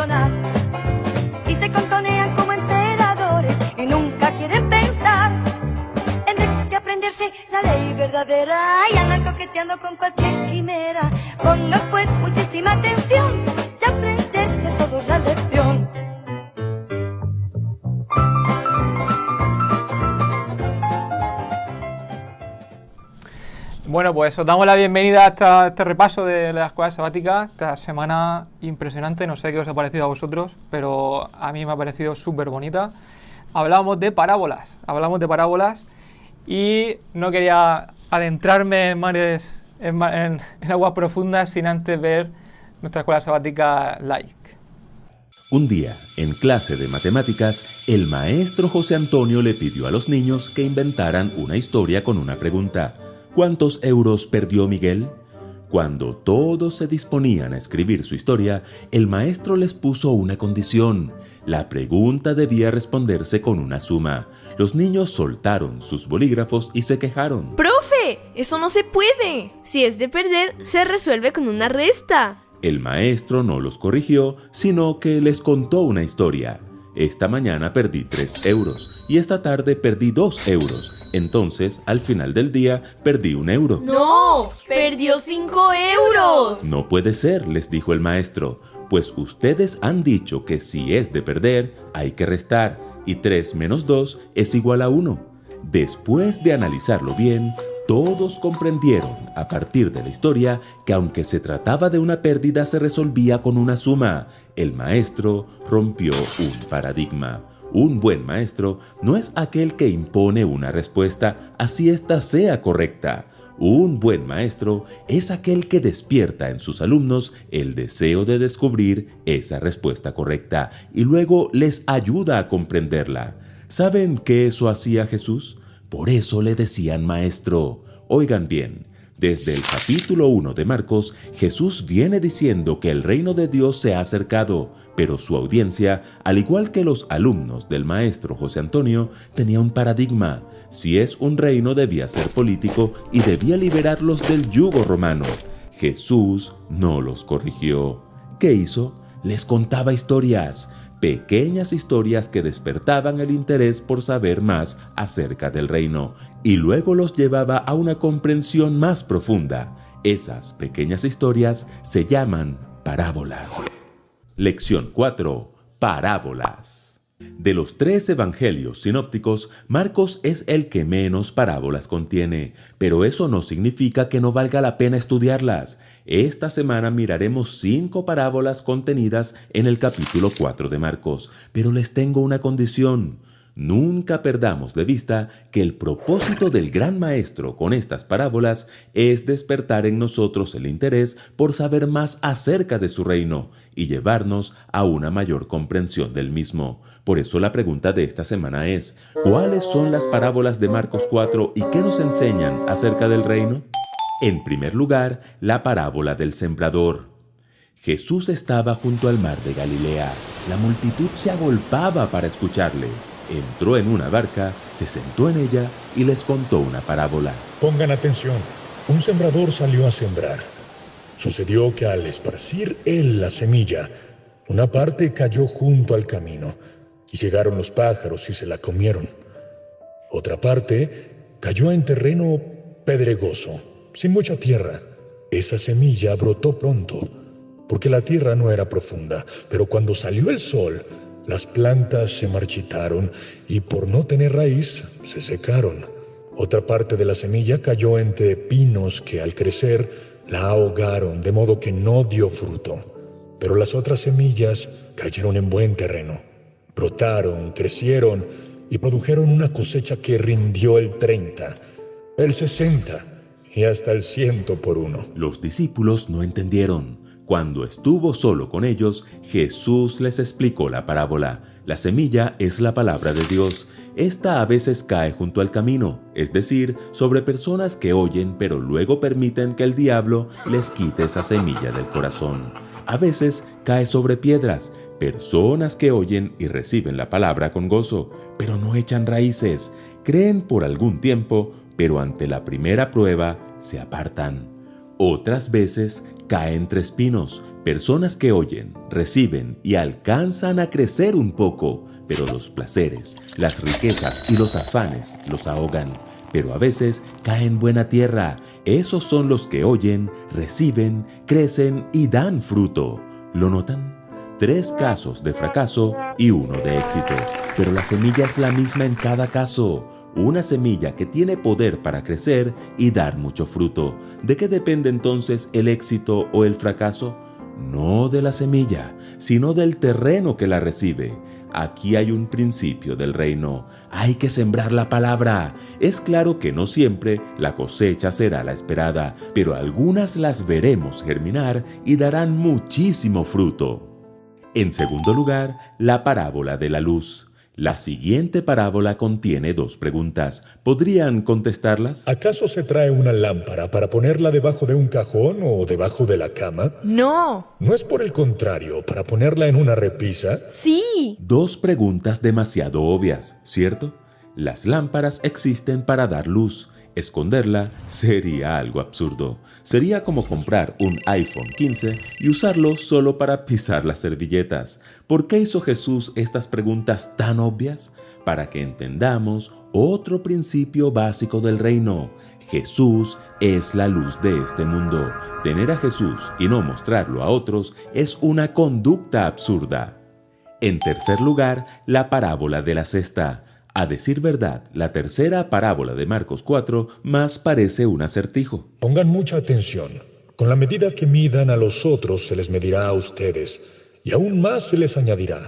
razonar y se contonean como emperadores y nunca quieren pensar. En vez de aprenderse la ley verdadera y andan coqueteando con cualquier quimera. Pongan pues muchísima atención y aprenderse todos la lección. Bueno, pues os damos la bienvenida a este repaso de la escuela sabática, esta semana impresionante. No sé qué os ha parecido a vosotros, pero a mí me ha parecido súper bonita. Hablamos de parábolas y no quería adentrarme en mares, en aguas profundas sin antes ver nuestra escuela sabática like. Un día, en clase de matemáticas, el maestro José Antonio le pidió a los niños que inventaran una historia con una pregunta. ¿Cuántos euros perdió Miguel? Cuando todos se disponían a escribir su historia, el maestro les puso una condición. La pregunta debía responderse con una suma. Los niños soltaron sus bolígrafos y se quejaron. ¡Profe! ¡Eso no se puede! Si es de perder, se resuelve con una resta. El maestro no los corrigió, sino que les contó una historia. Esta mañana perdí 3 euros y esta tarde perdí 2 euros. Entonces, al final del día, perdí 1 euro. ¡No! ¡Perdió 5 euros! No puede ser, les dijo el maestro, pues ustedes han dicho que si es de perder, hay que restar, y 3 menos 2 es igual a 1. Después de analizarlo bien, todos comprendieron, a partir de la historia, que aunque se trataba de una pérdida, se resolvía con una suma. El maestro rompió un paradigma. Un buen maestro no es aquel que impone una respuesta, así ésta sea correcta. Un buen maestro es aquel que despierta en sus alumnos el deseo de descubrir esa respuesta correcta y luego les ayuda a comprenderla. ¿Saben qué eso hacía Jesús? Por eso le decían maestro. Oigan bien, desde el capítulo 1 de Marcos, Jesús viene diciendo que el reino de Dios se ha acercado, pero su audiencia, al igual que los alumnos del maestro José Antonio, tenía un paradigma. Si es un reino, debía ser político y debía liberarlos del yugo romano. Jesús no los corrigió. ¿Qué hizo? Les contaba historias. Pequeñas historias que despertaban el interés por saber más acerca del reino y luego los llevaba a una comprensión más profunda. Esas pequeñas historias se llaman parábolas. Lección 4. Parábolas. De los 3 evangelios sinópticos, Marcos es el que menos parábolas contiene, pero eso no significa que no valga la pena estudiarlas. Esta semana miraremos 5 parábolas contenidas en el capítulo 4 de Marcos, pero les tengo una condición. Nunca perdamos de vista que el propósito del gran maestro con estas parábolas es despertar en nosotros el interés por saber más acerca de su reino y llevarnos a una mayor comprensión del mismo. Por eso la pregunta de esta semana es, ¿cuáles son las parábolas de Marcos 4 y qué nos enseñan acerca del reino? En primer lugar, la parábola del sembrador. Jesús estaba junto al mar de Galilea. La multitud se agolpaba para escucharle. Entró en una barca, se sentó en ella y les contó una parábola. Pongan atención. Un sembrador salió a sembrar. Sucedió que al esparcir él la semilla, una parte cayó junto al camino, y llegaron los pájaros y se la comieron. Otra parte cayó en terreno pedregoso, sin mucha tierra. Esa semilla brotó pronto, porque la tierra no era profunda, pero cuando salió el sol, las plantas se marchitaron y por no tener raíz se secaron. Otra parte de la semilla cayó entre pinos que al crecer la ahogaron, de modo que no dio fruto. Pero las otras semillas cayeron en buen terreno, brotaron, crecieron y produjeron una cosecha que rindió el 30, el 60 y hasta el 100 por uno. Los discípulos no entendieron. Cuando estuvo solo con ellos, Jesús les explicó la parábola. La semilla es la palabra de Dios. Esta a veces cae junto al camino, es decir, sobre personas que oyen pero luego permiten que el diablo les quite esa semilla del corazón. A veces cae sobre piedras, personas que oyen y reciben la palabra con gozo, pero no echan raíces. Creen por algún tiempo, pero ante la primera prueba se apartan. Otras veces cae entre espinos, Personas que oyen, reciben y alcanzan a crecer un poco, pero los placeres, las riquezas y los afanes los ahogan. Pero a veces caen en buena tierra. Esos son los que oyen, reciben, crecen y dan fruto. ¿Lo notan? 3 casos de fracaso y 1 de éxito. Pero la semilla es la misma en cada caso. Una semilla que tiene poder para crecer y dar mucho fruto. ¿De qué depende entonces el éxito o el fracaso? No de la semilla, sino del terreno que la recibe. Aquí hay un principio del reino. Hay que sembrar la palabra. Es claro que no siempre la cosecha será la esperada, pero algunas las veremos germinar y darán muchísimo fruto. En segundo lugar, la parábola de la luz. La siguiente parábola contiene 2 preguntas. ¿Podrían contestarlas? ¿Acaso se trae una lámpara para ponerla debajo de un cajón o debajo de la cama? No. ¿No es por el contrario, para ponerla en una repisa? Sí. 2 preguntas demasiado obvias, ¿cierto? Las lámparas existen para dar luz. Esconderla sería algo absurdo. Sería como comprar un iPhone 15 y usarlo solo para pisar las servilletas. ¿Por qué hizo Jesús estas preguntas tan obvias? Para que entendamos otro principio básico del reino. Jesús es la luz de este mundo. Tener a Jesús y no mostrarlo a otros es una conducta absurda. En tercer lugar, la parábola de la cesta. A decir verdad, la tercera parábola de Marcos 4 más parece un acertijo. Pongan mucha atención. Con la medida que midan a los otros se les medirá a ustedes, y aún más se les añadirá.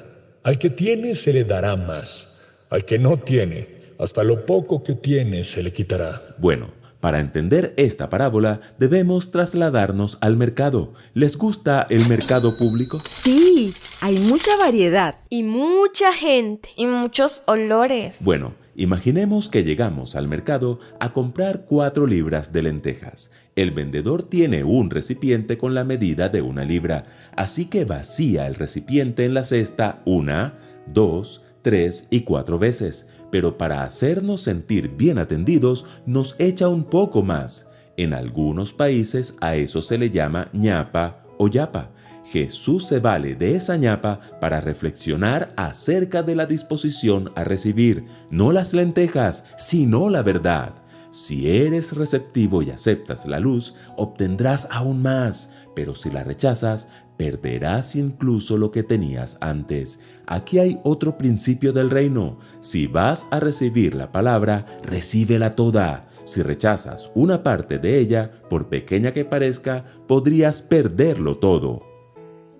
Al que tiene se le dará más. Al que no tiene, hasta lo poco que tiene se le quitará. Bueno, para entender esta parábola debemos trasladarnos al mercado. ¿Les gusta el mercado público? Sí, hay mucha variedad. Y mucha gente. Y muchos olores. Bueno, imaginemos que llegamos al mercado a comprar 4 libras de lentejas. El vendedor tiene un recipiente con la medida de 1 libra, así que vacía el recipiente en la cesta 1, 2, 3 y 4 veces. Pero para hacernos sentir bien atendidos, nos echa un poco más. En algunos países a eso se le llama ñapa o yapa. Jesús se vale de esa ñapa para reflexionar acerca de la disposición a recibir, no las lentejas, sino la verdad. Si eres receptivo y aceptas la luz, obtendrás aún más, pero si la rechazas, perderás incluso lo que tenías antes. Aquí hay otro principio del reino. Si vas a recibir la palabra, recíbela toda. Si rechazas una parte de ella, por pequeña que parezca, podrías perderlo todo.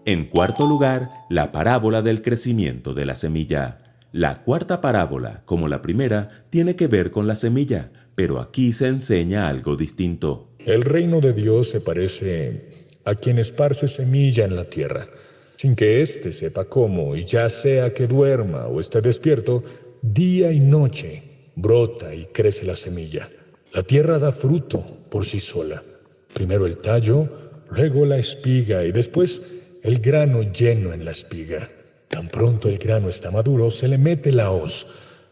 En cuarto lugar, la parábola del crecimiento de la semilla. La cuarta parábola, como la primera, tiene que ver con la semilla, pero aquí se enseña algo distinto. El reino de Dios se parece a quien esparce semilla en la tierra, sin que éste sepa cómo, y ya sea que duerma o esté despierto, día y noche brota y crece la semilla. La tierra da fruto por sí sola. Primero el tallo, luego la espiga y después el grano lleno en la espiga. Tan pronto el grano está maduro, se le mete la hoz,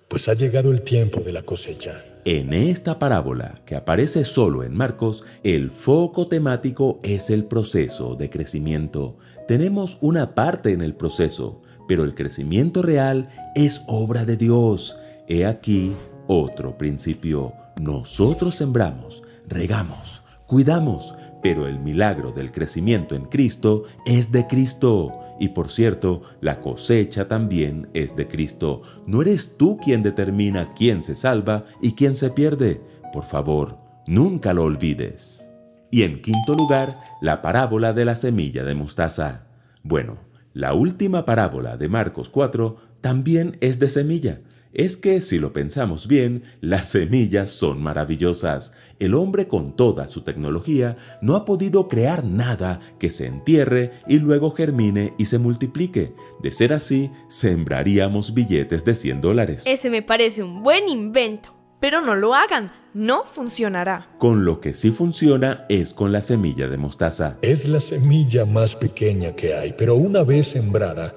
pues ha llegado el tiempo de la cosecha. En esta parábola, que aparece solo en Marcos, el foco temático es el proceso de crecimiento. Tenemos una parte en el proceso, pero el crecimiento real es obra de Dios. He aquí otro principio. Nosotros sembramos, regamos, cuidamos, pero el milagro del crecimiento en Cristo es de Cristo. Y por cierto, la cosecha también es de Cristo. No eres tú quien determina quién se salva y quién se pierde. Por favor, nunca lo olvides. Y en quinto lugar, la parábola de la semilla de mostaza. Bueno, la última parábola de Marcos 4 también es de semilla. Es que, si lo pensamos bien, las semillas son maravillosas. El hombre, con toda su tecnología, no ha podido crear nada que se entierre y luego germine y se multiplique. De ser así, sembraríamos billetes de $100. Ese me parece un buen invento. Pero no lo hagan, no funcionará. Con lo que sí funciona es con la semilla de mostaza. Es la semilla más pequeña que hay, pero una vez sembrada,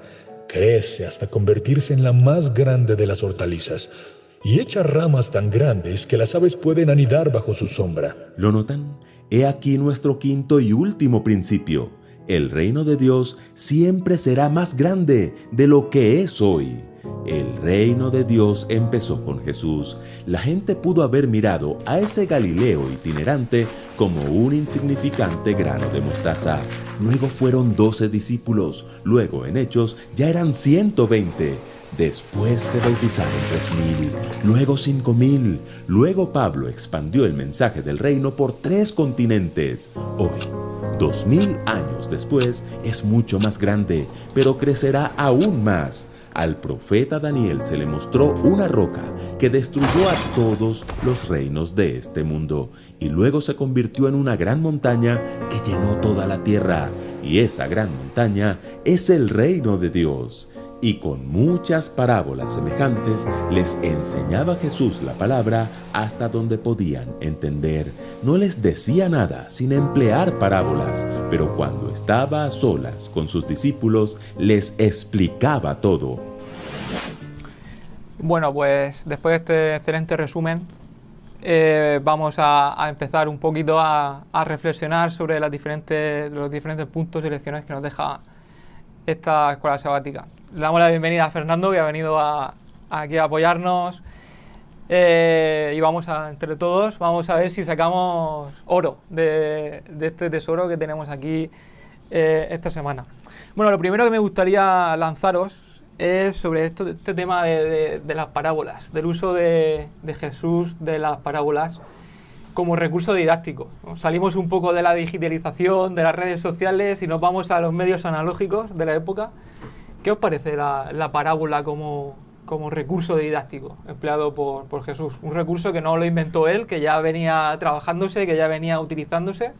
crece hasta convertirse en la más grande de las hortalizas y echa ramas tan grandes que las aves pueden anidar bajo su sombra. ¿Lo notan? He aquí nuestro quinto y último principio. El reino de Dios siempre será más grande de lo que es hoy. El reino de Dios empezó con Jesús. La gente pudo haber mirado a ese Galileo itinerante como un insignificante grano de mostaza. Luego fueron 12 discípulos. Luego, en Hechos, ya eran 120. Después se bautizaron 3,000, luego 5,000. Luego Pablo expandió el mensaje del reino por 3 continentes. Hoy, 2000 años después, es mucho más grande, pero crecerá aún más. Al profeta Daniel se le mostró una roca que destruyó a todos los reinos de este mundo y luego se convirtió en una gran montaña que llenó toda la tierra. Y esa gran montaña es el reino de Dios. Y con muchas parábolas semejantes les enseñaba Jesús la palabra hasta donde podían entender. No les decía nada sin emplear parábolas, pero cuando estaba a solas con sus discípulos les explicaba todo. Bueno, pues después de este excelente resumen, vamos a empezar un poquito a reflexionar sobre los diferentes puntos y lecciones que nos deja esta escuela sabática. Le damos la bienvenida a Fernando, que ha venido aquí a apoyarnos, y entre todos vamos a ver si sacamos oro de este tesoro que tenemos aquí esta semana. Bueno, lo primero que me gustaría lanzaros es sobre este tema de las parábolas, del uso de Jesús de las parábolas como recurso didáctico. Salimos un poco de la digitalización, de las redes sociales y nos vamos a los medios analógicos de la época. ¿Qué os parece la parábola como recurso didáctico empleado por Jesús? Un recurso que no lo inventó él, que ya venía trabajándose, que ya venía utilizándose,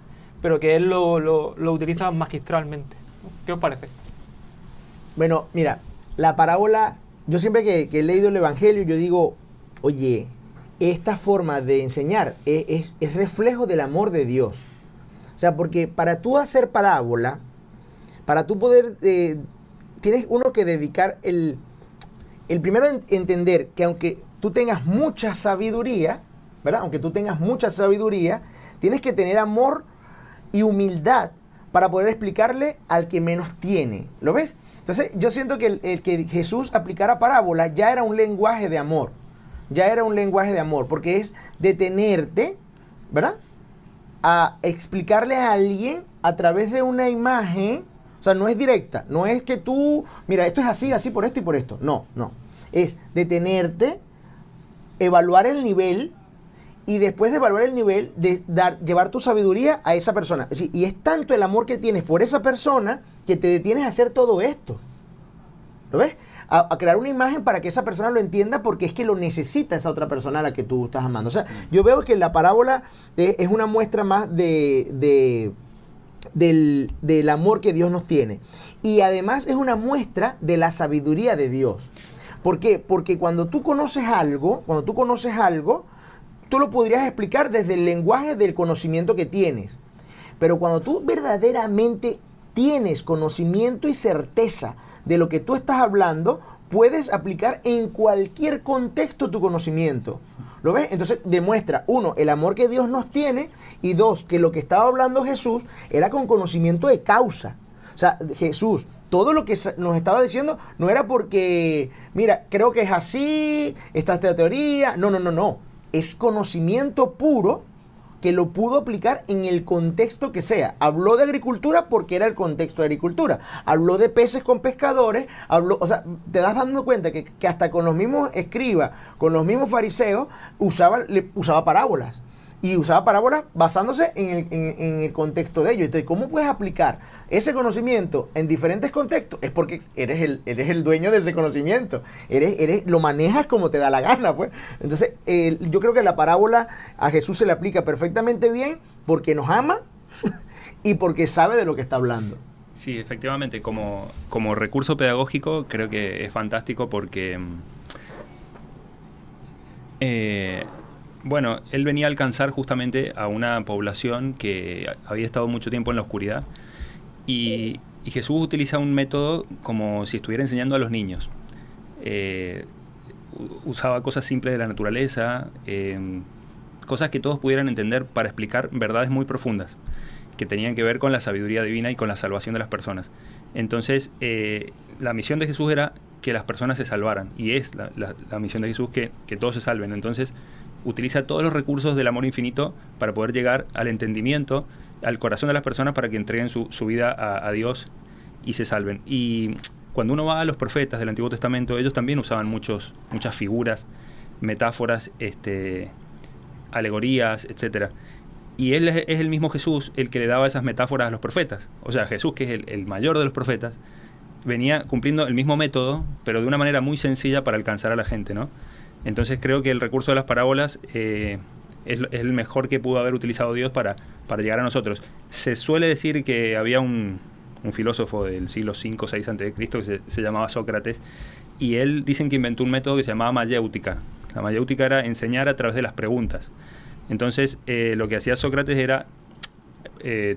pero que él lo utiliza magistralmente. ¿Qué os parece? Bueno, mira, la parábola, yo siempre que he leído el Evangelio, yo digo, oye, esta forma de enseñar es reflejo del amor de Dios. O sea, porque para tú hacer parábola, para tú poder, tienes uno que dedicar el primero entender que aunque tú tengas mucha sabiduría, ¿verdad? Aunque tú tengas mucha sabiduría, tienes que tener amor y humildad para poder explicarle al que menos tiene. ¿Lo ves? Entonces, yo siento que el que Jesús aplicara parábola ya era un lenguaje de amor. Ya era un lenguaje de amor, porque es detenerte, ¿verdad? A explicarle a alguien a través de una imagen. O sea, no es directa, no es que tú, mira, esto es así, así por esto y por esto. No. Es detenerte, evaluar el nivel y después de evaluar el nivel, llevar tu sabiduría a esa persona. Es decir, y es tanto el amor que tienes por esa persona que te detienes a hacer todo esto. ¿Lo ves? A crear una imagen para que esa persona lo entienda porque es que lo necesita esa otra persona a la que tú estás amando. O sea, yo veo que la parábola es una muestra más del amor que Dios nos tiene. Y además es una muestra de la sabiduría de Dios. ¿Por qué? Porque cuando tú conoces algo, tú lo podrías explicar desde el lenguaje del conocimiento que tienes. Pero cuando tú verdaderamente tienes conocimiento y certeza de lo que tú estás hablando, puedes aplicar en cualquier contexto tu conocimiento. ¿Lo ves? Entonces demuestra, 1, el amor que Dios nos tiene, y 2, que lo que estaba hablando Jesús era con conocimiento de causa. O sea, Jesús, todo lo que nos estaba diciendo no era porque, mira, creo que es así, esta teoría. No. Es conocimiento puro que lo pudo aplicar en el contexto que sea. Habló de agricultura porque era el contexto de agricultura. Habló de peces con pescadores. O sea, te das dando cuenta que hasta con los mismos escribas, con los mismos fariseos, usaba parábolas. Y usaba parábolas basándose en el contexto de ellos. Entonces, ¿cómo puedes aplicar ese conocimiento en diferentes contextos? Es porque eres el dueño de ese conocimiento. Lo manejas como te da la gana, pues. Entonces, yo creo que la parábola a Jesús se le aplica perfectamente bien porque nos ama y porque sabe de lo que está hablando. Sí, efectivamente, como recurso pedagógico creo que es fantástico porque... Bueno, él venía a alcanzar justamente a una población que había estado mucho tiempo en la oscuridad y Jesús utiliza un método como si estuviera enseñando a los niños. Usaba cosas simples de la naturaleza, cosas que todos pudieran entender para explicar verdades muy profundas. que tenían que ver con la sabiduría divina y con la salvación de las personas. Entonces, la misión de Jesús era que las personas se salvaran, y es la misión de Jesús que todos se salven. Entonces, utiliza todos los recursos del amor infinito para poder llegar al entendimiento, al corazón de las personas, para que entreguen su vida a Dios y se salven. Y cuando uno va a los profetas del Antiguo Testamento, ellos también usaban muchas figuras, metáforas, alegorías, etcétera. Y él es el mismo Jesús el que le daba esas metáforas a los profetas. O sea, Jesús, que es el mayor de los profetas, venía cumpliendo el mismo método, pero de una manera muy sencilla para alcanzar a la gente, ¿no? Entonces creo que el recurso de las parábolas es el mejor que pudo haber utilizado Dios para llegar a nosotros. Se suele decir que había un filósofo del siglo V o VI a.C. que se llamaba Sócrates, y él dicen que inventó un método que se llamaba mayéutica. La mayéutica era enseñar a través de las preguntas. Entonces, lo que hacía Sócrates era,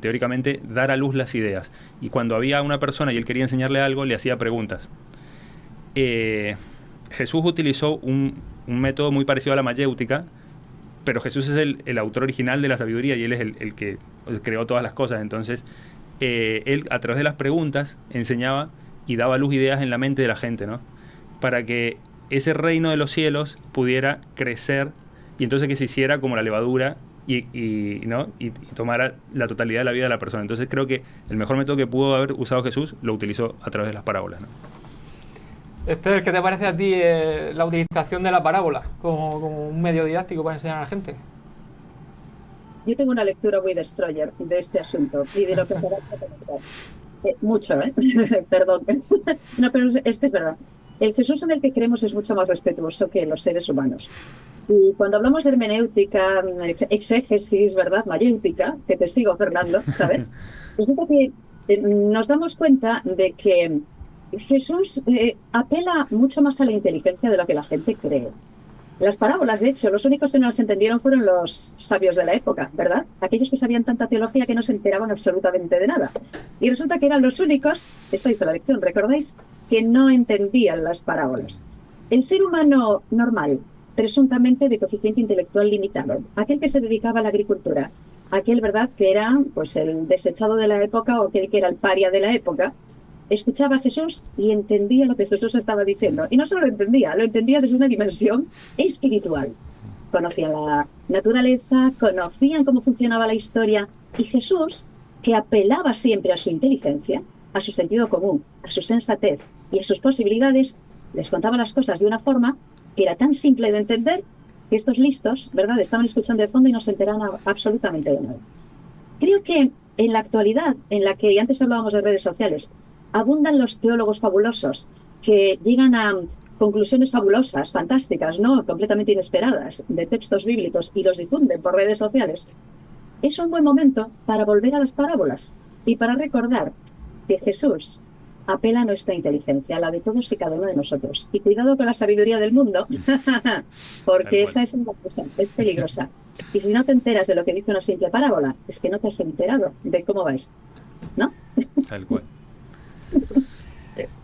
teóricamente, dar a luz las ideas. Y cuando había una persona y él quería enseñarle algo, le hacía preguntas. Jesús utilizó un método muy parecido a la mayéutica, pero Jesús es el autor original de la sabiduría y él es el que creó todas las cosas. Entonces, él, a través de las preguntas, enseñaba y daba a luz ideas en la mente de la gente, ¿no? Para que ese reino de los cielos pudiera crecer, y entonces que se hiciera como la levadura y tomara la totalidad de la vida de la persona. Entonces creo que el mejor método que pudo haber usado Jesús lo utilizó a través de las parábolas, ¿no? Esther, ¿qué te parece a ti la utilización de la parábola como un medio didáctico para enseñar a la gente? Yo tengo una lectura muy destroyer de este asunto y de lo que se va a comentar. Mucho, ¿eh? Perdón. No, pero es que es verdad. El Jesús en el que creemos es mucho más respetuoso que los seres humanos. Y cuando hablamos de hermenéutica, exégesis, ¿verdad? Mayéutica, que te sigo, Fernando, ¿sabes? Resulta que nos damos cuenta de que Jesús apela mucho más a la inteligencia de lo que la gente cree. Las parábolas, de hecho, los únicos que no las entendieron fueron los sabios de la época, ¿verdad? Aquellos que sabían tanta teología que no se enteraban absolutamente de nada. Y resulta que eran los únicos, eso hizo la lección, ¿recordáis? Que no entendían las parábolas. El ser humano normal, presuntamente de coeficiente intelectual limitado, aquel que se dedicaba a la agricultura, aquel, ¿verdad?, que era pues el desechado de la época o aquel que era el paria de la época, escuchaba a Jesús y entendía lo que Jesús estaba diciendo. Y no solo lo entendía desde una dimensión espiritual. Conocían la naturaleza, conocían cómo funcionaba la historia, y Jesús, que apelaba siempre a su inteligencia, a su sentido común, a su sensatez y a sus posibilidades, les contaba las cosas de una forma que era tan simple de entender que estos listos, ¿verdad?, estaban escuchando de fondo y no se enteraban absolutamente de nada. Creo que en la actualidad, en la que antes hablábamos de redes sociales, abundan los teólogos fabulosos que llegan a conclusiones fabulosas, fantásticas, ¿no?, completamente inesperadas, de textos bíblicos, y los difunden por redes sociales. Es un buen momento para volver a las parábolas y para recordar que Jesús apela a nuestra inteligencia, a la de todos y cada uno de nosotros. Y cuidado con la sabiduría del mundo, porque esa es una cosa, es peligrosa. Y si no te enteras de lo que dice una simple parábola, es que no te has enterado de cómo va esto, ¿no? Tal cual.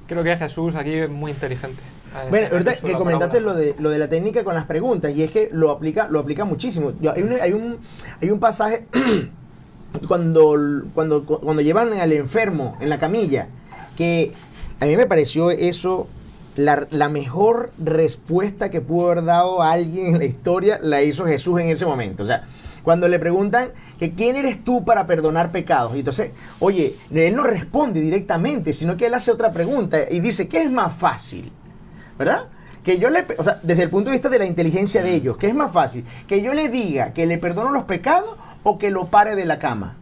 Creo que Jesús aquí es muy inteligente. Bueno, ahorita que comentaste lo de la técnica con las preguntas, y es que lo aplica muchísimo. Hay un pasaje cuando llevan al enfermo en la camilla, que a mí me pareció eso la mejor respuesta que pudo haber dado a alguien en la historia, la hizo Jesús en ese momento. O sea, cuando le preguntan que quién eres tú para perdonar pecados, y entonces, oye, él no responde directamente, sino que él hace otra pregunta y dice, ¿qué es más fácil? ¿Verdad? Que yo o sea, desde el punto de vista de la inteligencia de ellos, ¿qué es más fácil? Que yo le diga que le perdono los pecados o que lo pare de la cama.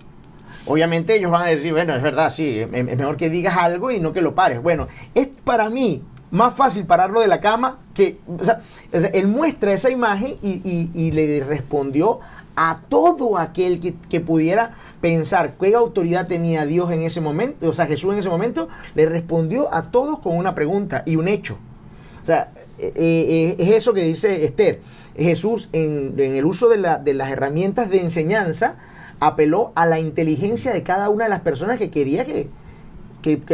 Obviamente ellos van a decir, bueno, es verdad, sí, es mejor que digas algo y no que lo pares. Bueno, es para mí más fácil pararlo de la cama que... O sea, él muestra esa imagen y le respondió a todo aquel que pudiera pensar qué autoridad tenía Dios en ese momento, o sea, Jesús en ese momento, le respondió a todos con una pregunta y un hecho. O sea, es eso que dice Esther. Jesús, en el uso de las herramientas de enseñanza, apeló a la inteligencia de cada una de las personas que quería que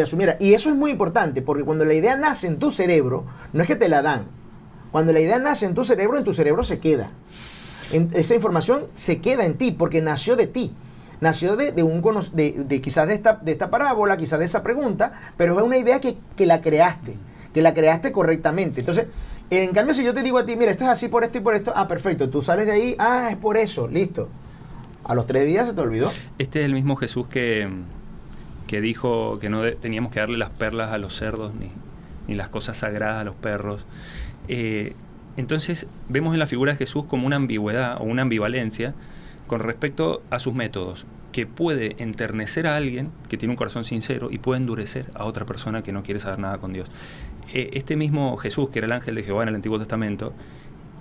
asumiera. Y eso es muy importante, porque cuando la idea nace en tu cerebro, no es que te la dan. Cuando la idea nace en tu cerebro se queda. Esa información se queda en ti, porque nació de ti. nació de quizás de esta parábola, quizás de esa pregunta, pero es una idea que la creaste correctamente. Entonces, en cambio, si yo te digo a ti, mira, esto es así por esto y por esto, perfecto, tú sales de ahí, es por eso, listo. A los 3 días se te olvidó. Este es el mismo Jesús que dijo que no teníamos que darle las perlas a los cerdos ni las cosas sagradas a los perros. Entonces vemos en la figura de Jesús como una ambigüedad o una ambivalencia con respecto a sus métodos, que puede enternecer a alguien que tiene un corazón sincero y puede endurecer a otra persona que no quiere saber nada con Dios. Este mismo Jesús, que era el ángel de Jehová en el Antiguo Testamento,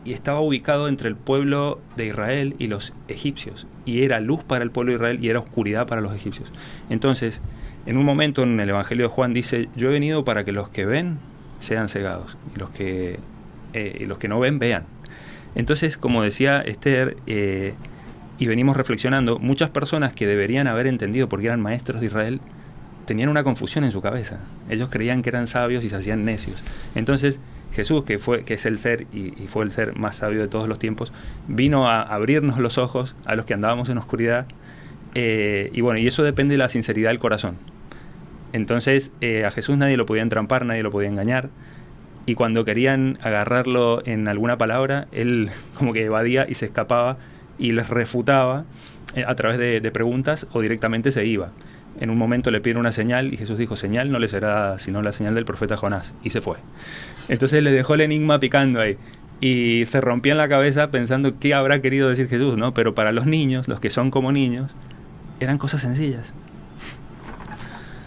y estaba ubicado entre el pueblo de Israel y los egipcios, y era luz para el pueblo de Israel y era oscuridad para los egipcios. Entonces, en un momento en el Evangelio de Juan dice: yo he venido para que los que ven sean cegados y los que no ven vean. Entonces, como decía Esther, y venimos reflexionando, muchas personas que deberían haber entendido porque eran maestros de Israel tenían una confusión en su cabeza. Ellos creían que eran sabios y se hacían necios. Entonces Jesús, que es el ser y fue el ser más sabio de todos los tiempos, vino a abrirnos los ojos a los que andábamos en oscuridad, y eso depende de la sinceridad del corazón. Entonces a Jesús nadie lo podía entrampar, nadie lo podía engañar, y cuando querían agarrarlo en alguna palabra, él como que evadía y se escapaba y les refutaba a través de preguntas, o directamente se iba. En un momento le pidieron una señal y Jesús dijo: señal no le será sino la señal del profeta Jonás, y se fue. Entonces le dejó el enigma picando ahí y se rompían la cabeza pensando qué habrá querido decir Jesús, ¿no? Pero para los niños, los que son como niños, eran cosas sencillas.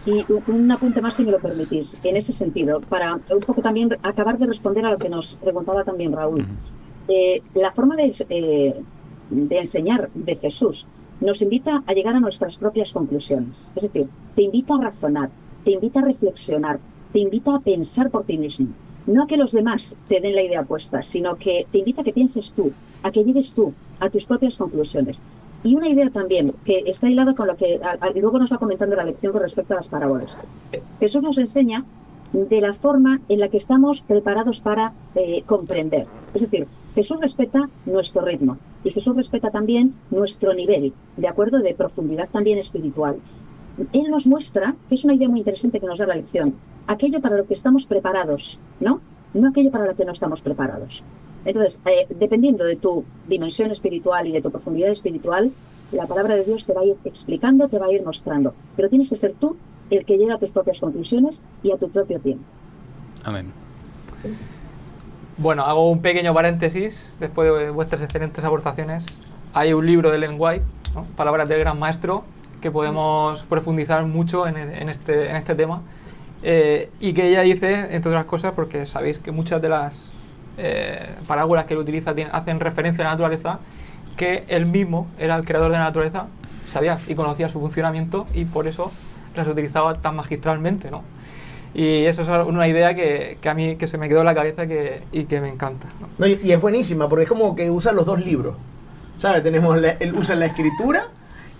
Y un apunte más, si me lo permitís, en ese sentido, para un poco también acabar de responder a lo que nos preguntaba también Raúl. La forma de enseñar de Jesús nos invita a llegar a nuestras propias conclusiones. Es decir, te invita a razonar, te invita a reflexionar, te invita a pensar por ti mismo. No a que los demás te den la idea puesta, sino que te invita a que pienses tú, a que llegues tú a tus propias conclusiones. Y una idea también, que está hilado con lo que luego nos va comentando la lección con respecto a las parábolas. Jesús nos enseña de la forma en la que estamos preparados para comprender. Es decir, Jesús respeta nuestro ritmo y Jesús respeta también nuestro nivel, de acuerdo, de profundidad también espiritual. Él nos muestra, que es una idea muy interesante que nos da la lección, aquello para lo que estamos preparados, ¿no? No aquello para lo que no estamos preparados. Entonces, dependiendo de tu dimensión espiritual y de tu profundidad espiritual, la palabra de Dios te va a ir explicando, te va a ir mostrando. Pero tienes que ser tú el que llega a tus propias conclusiones y a tu propio tiempo. Amén. Bueno, hago un pequeño paréntesis después de vuestras excelentes aportaciones. Hay un libro de Ellen White, ¿no? Palabras del gran maestro, que podemos profundizar mucho en este tema, y que ella dice, entre otras cosas, porque sabéis que muchas de las parábolas que él utiliza hacen referencia a la naturaleza, que él mismo era el creador de la naturaleza, sabía y conocía su funcionamiento y por eso las utilizaba tan magistralmente, ¿no? Y eso es una idea que a mí que se me quedó en la cabeza y que me encanta, ¿no? No, y es buenísima porque es como que usa los dos libros, ¿sabes? Él usa la escritura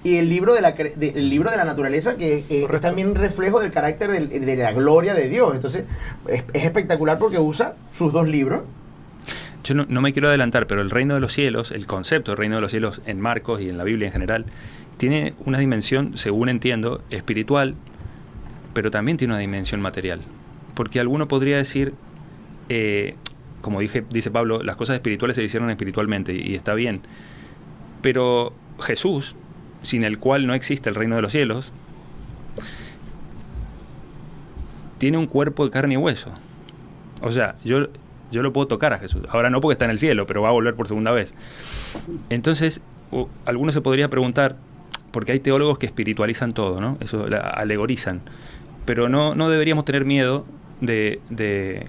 y el libro de la naturaleza, que es también reflejo del carácter de la gloria de Dios. Entonces es espectacular porque usa sus dos libros. Yo no me quiero adelantar, pero el reino de los cielos, el concepto del reino de los cielos en Marcos y en la Biblia en general, tiene una dimensión, según entiendo, espiritual, pero también tiene una dimensión material. Porque alguno podría decir, como dice Pablo, las cosas espirituales se hicieron espiritualmente, y está bien. Pero Jesús, sin el cual no existe el reino de los cielos, tiene un cuerpo de carne y hueso. O sea, yo lo puedo tocar a Jesús. Ahora no porque está en el cielo, pero va a volver por segunda vez. Entonces, algunos se podría preguntar, porque hay teólogos que espiritualizan todo, ¿no? Eso, alegorizan. Pero no deberíamos tener miedo de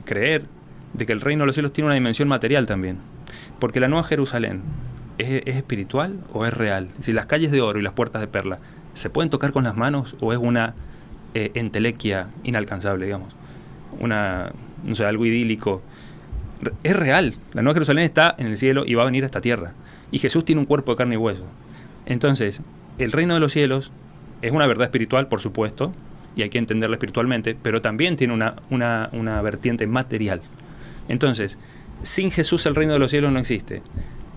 creer de que el reino de los cielos tiene una dimensión material también. Porque la Nueva Jerusalén, ¿es espiritual o es real? Si las calles de oro y las puertas de perla, ¿se pueden tocar con las manos o es una entelequia inalcanzable, digamos? Algo idílico. Es real. La Nueva Jerusalén está en el cielo y va a venir a esta tierra. Y Jesús tiene un cuerpo de carne y hueso. Entonces, el reino de los cielos es una verdad espiritual, por supuesto, y hay que entenderla espiritualmente, pero también tiene una vertiente material. Entonces, sin Jesús el reino de los cielos no existe.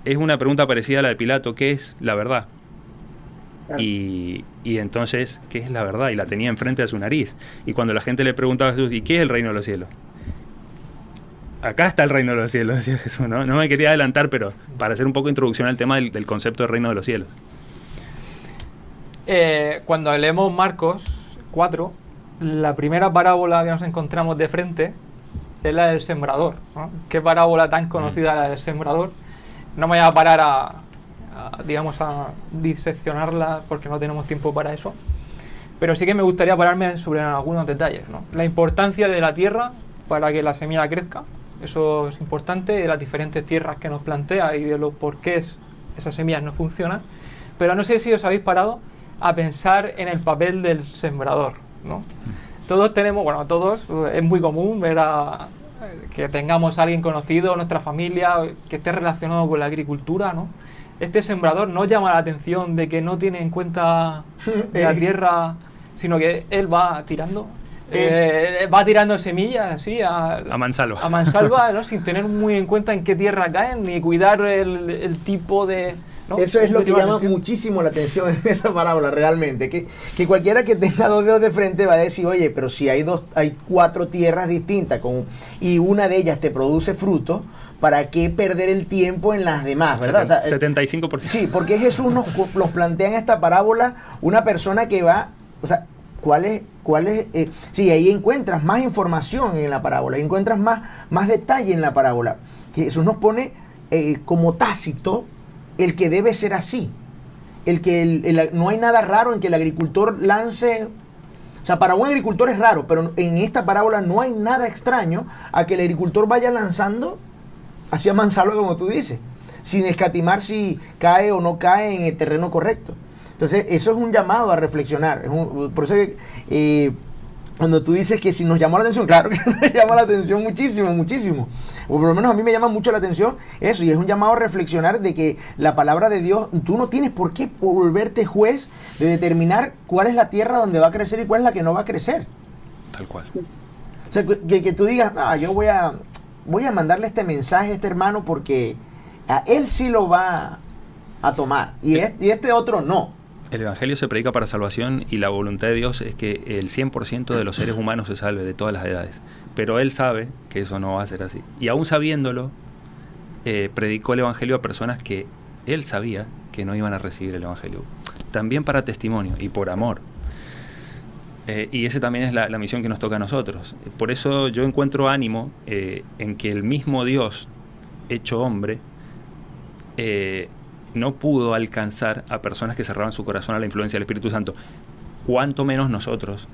Es una pregunta parecida a la de Pilato: ¿qué es la verdad? Claro. Y entonces, ¿qué es la verdad? Y la tenía enfrente de su nariz. Y cuando la gente le preguntaba a Jesús, ¿y qué es el reino de los cielos? Acá está el reino de los cielos, decía Jesús, ¿no? No me quería adelantar, pero para hacer un poco de introducción al tema del concepto del reino de los cielos. Cuando leemos Marcos 4, la primera parábola que nos encontramos de frente es la del sembrador, ¿no? ¿Qué parábola tan conocida la del sembrador? No me voy a parar a diseccionarla porque no tenemos tiempo para eso, pero sí que me gustaría pararme sobre algunos detalles, ¿no? La importancia de la tierra para que la semilla crezca, eso es importante, de las diferentes tierras que nos plantea y de los porqués esas semillas no funcionan, pero no sé si os habéis parado a pensar en el papel del sembrador, ¿no? Todos tenemos, bueno, todos, es muy común ver que tengamos a alguien conocido en nuestra familia que esté relacionado con la agricultura, ¿no? Este sembrador no llama la atención de que no tiene en cuenta la tierra, sino que él va tirando semillas así a mansalva, ¿no? Sin tener muy en cuenta en qué tierra caen ni cuidar el tipo de... ¿no? Eso es lo que llama muchísimo la atención en esa parábola realmente, que cualquiera que tenga dos dedos de frente va a decir, oye, pero si hay 4 tierras distintas y una de ellas te produce fruto, ¿para qué perder el tiempo en las demás, verdad? O sea, 75%. Sí, porque Jesús nos plantea en esta parábola una persona que va, o sea, ¿cuál es? Sí, ahí encuentras más información en la parábola, encuentras más detalle en la parábola, que Jesús nos pone como tácito el que debe ser así, no hay nada raro en que el agricultor lance, o sea, para un agricultor es raro, pero en esta parábola no hay nada extraño a que el agricultor vaya lanzando hacia mansalva, como tú dices, sin escatimar si cae o no cae en el terreno correcto. Entonces, eso es un llamado a reflexionar. Por eso cuando tú dices que si nos llamó la atención, claro que nos llama la atención muchísimo, muchísimo. O por lo menos a mí me llama mucho la atención eso, y es un llamado a reflexionar de que la palabra de Dios, tú no tienes por qué volverte juez de determinar cuál es la tierra donde va a crecer y cuál es la que no va a crecer. Tal cual. O sea, que tú digas, yo voy a mandarle este mensaje a este hermano porque a él sí lo va a tomar y este otro no. El Evangelio se predica para salvación y la voluntad de Dios es que el 100% de los seres humanos se salve de todas las edades. Pero Él sabe que eso no va a ser así. Y aún sabiéndolo, predicó el Evangelio a personas que Él sabía que no iban a recibir el Evangelio. También para testimonio y por amor. Y esa también es la misión que nos toca a nosotros. Por eso yo encuentro ánimo en que el mismo Dios, hecho hombre, no pudo alcanzar a personas que cerraban su corazón a la influencia del Espíritu Santo, cuanto menos nosotros.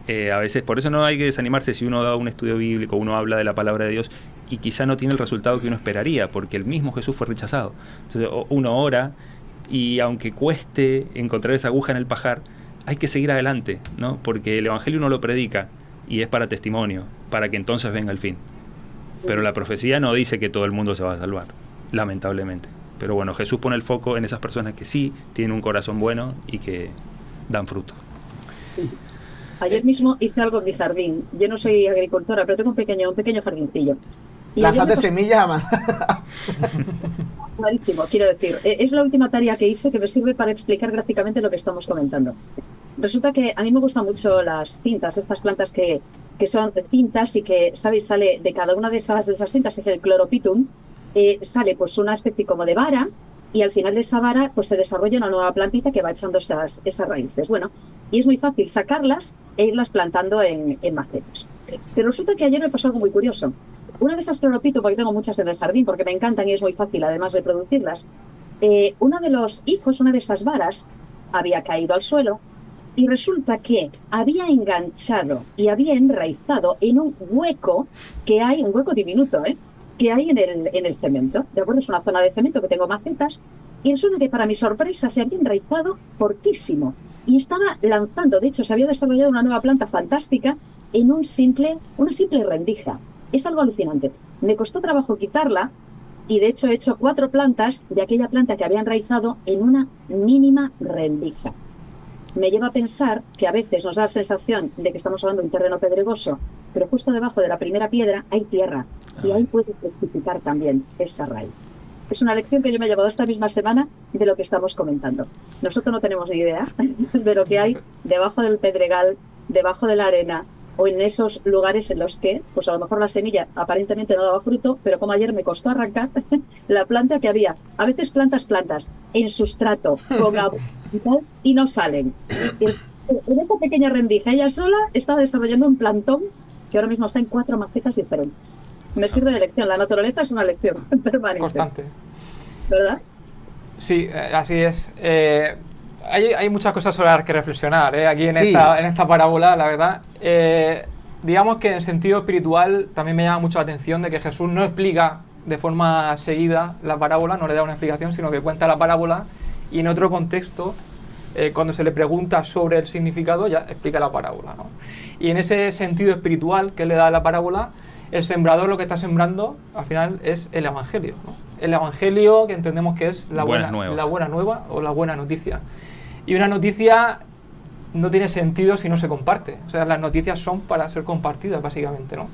A veces, por eso no hay que desanimarse si uno da un estudio bíblico, uno habla de la palabra de Dios y quizá no tiene el resultado que uno esperaría, porque el mismo Jesús fue rechazado. Entonces uno ora y aunque cueste encontrar esa aguja en el pajar, hay que seguir adelante, ¿no? Porque el Evangelio uno lo predica y es para testimonio, para que entonces venga el fin. Pero la profecía no dice que todo el mundo se va a salvar, lamentablemente. Pero bueno, Jesús pone el foco en esas personas que sí tienen un corazón bueno y que dan fruto. Ayer mismo hice algo en mi jardín. Yo no soy agricultora, pero tengo un pequeño jardincillo. Lanzaste semillas a más. Clarísimo, quiero decir. Es la última tarea que hice que me sirve para explicar gráficamente lo que estamos comentando. Resulta que a mí me gustan mucho las cintas, estas plantas que son cintas y que, ¿sabéis? Sale de cada una de esas cintas, es el cloropitum. Sale pues una especie como de vara y al final de esa vara pues se desarrolla una nueva plantita que va echando esas raíces. Bueno, y es muy fácil sacarlas e irlas plantando en macetas. Pero resulta que ayer me pasó algo muy curioso. Una de esas cloropitum, porque tengo muchas en el jardín porque me encantan y es muy fácil además reproducirlas, uno de los hijos, una de esas varas, había caído al suelo y resulta que había enganchado y había enraizado en un hueco que hay, un hueco diminuto, que hay en el cemento, ¿de acuerdo? Es una zona de cemento que tengo macetas y resulta que para mi sorpresa se había enraizado fortísimo y estaba lanzando, de hecho se había desarrollado una nueva planta fantástica en una simple rendija. Es algo alucinante. Me costó trabajo quitarla y de hecho he hecho 4 plantas de aquella planta que había enraizado en una mínima rendija. Me lleva a pensar que a veces nos da la sensación de que estamos hablando de un terreno pedregoso, pero justo debajo de la primera piedra hay tierra y ahí puede fructificar también esa raíz. es una lección que yo me he llevado esta misma semana de lo que estamos comentando. Nosotros no tenemos ni idea de lo que hay debajo del pedregal, debajo de la arena, o en esos lugares en los que, pues a lo mejor la semilla aparentemente no daba fruto, pero como ayer me costó arrancar la planta que había, a veces plantas, en sustrato, con agua y tal, y no salen. En esa pequeña rendija, ella sola estaba desarrollando un plantón que ahora mismo está en 4 macetas diferentes. Me sirve de lección, la naturaleza es una lección permanente. Constante. ¿Verdad? Sí, así es. Hay muchas cosas sobre las que reflexionar aquí en, Sí. en esta parábola, la verdad. Digamos que en el sentido espiritual también me llama mucho la atención de que Jesús no explica de forma seguida la parábola, no le da una explicación, sino que cuenta la parábola y en otro contexto, cuando se le pregunta sobre el significado, ya explica la parábola, ¿no? Y en ese sentido espiritual que le da la parábola, el sembrador lo que está sembrando al final es el Evangelio, ¿no? El Evangelio que entendemos que es la buena nueva o la buena noticia. Y una noticia no tiene sentido si no se comparte. O sea, las noticias son para ser compartidas, básicamente, ¿no?